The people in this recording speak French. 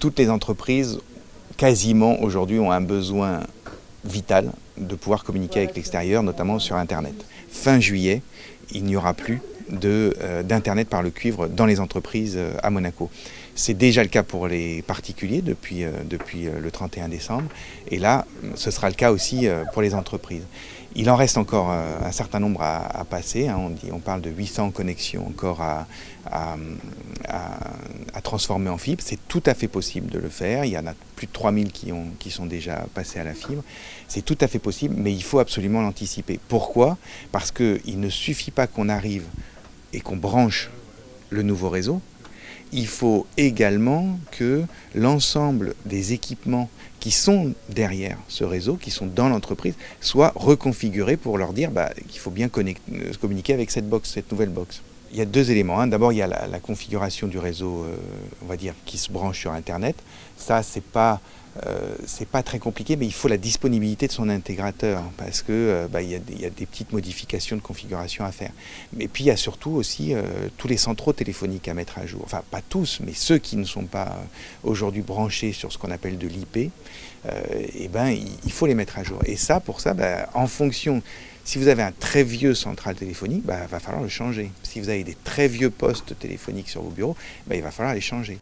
Toutes les entreprises, quasiment aujourd'hui, ont un besoin vital de pouvoir communiquer avec l'extérieur, notamment sur Internet. Fin juillet, il n'y aura plus d'Internet par le cuivre dans les entreprises à Monaco. C'est déjà le cas pour les particuliers depuis le 31 décembre. Et là, ce sera le cas aussi pour les entreprises. Il en reste encore un certain nombre à passer. On parle de 800 connexions encore à transformer en fibre. C'est tout à fait possible de le faire. Il y en a plus de 3000 qui sont déjà passés à la fibre. C'est tout à fait possible, mais il faut absolument l'anticiper. Pourquoi? Parce qu'il ne suffit pas qu'on arrive et qu'on branche le nouveau réseau. Il faut également que l'ensemble des équipements qui sont derrière ce réseau, qui sont dans l'entreprise, soient reconfigurés pour leur dire qu'il faut bien se communiquer avec cette nouvelle box. Il y a deux éléments. D'abord, il y a la configuration du réseau, on va dire, qui se branche sur Internet. Ça, c'est pas très compliqué, mais il faut la disponibilité de son intégrateur parce que il y a des petites modifications de configuration à faire. Mais puis il y a surtout aussi tous les centraux téléphoniques à mettre à jour. Enfin, pas tous, mais ceux qui ne sont pas aujourd'hui branchés sur ce qu'on appelle de l'IP, il faut les mettre à jour. Et ça, pour ça, en fonction, si vous avez un très vieux central téléphonique, va falloir le changer. Si vous avez des très vieux postes téléphoniques sur vos bureaux, il va falloir les changer.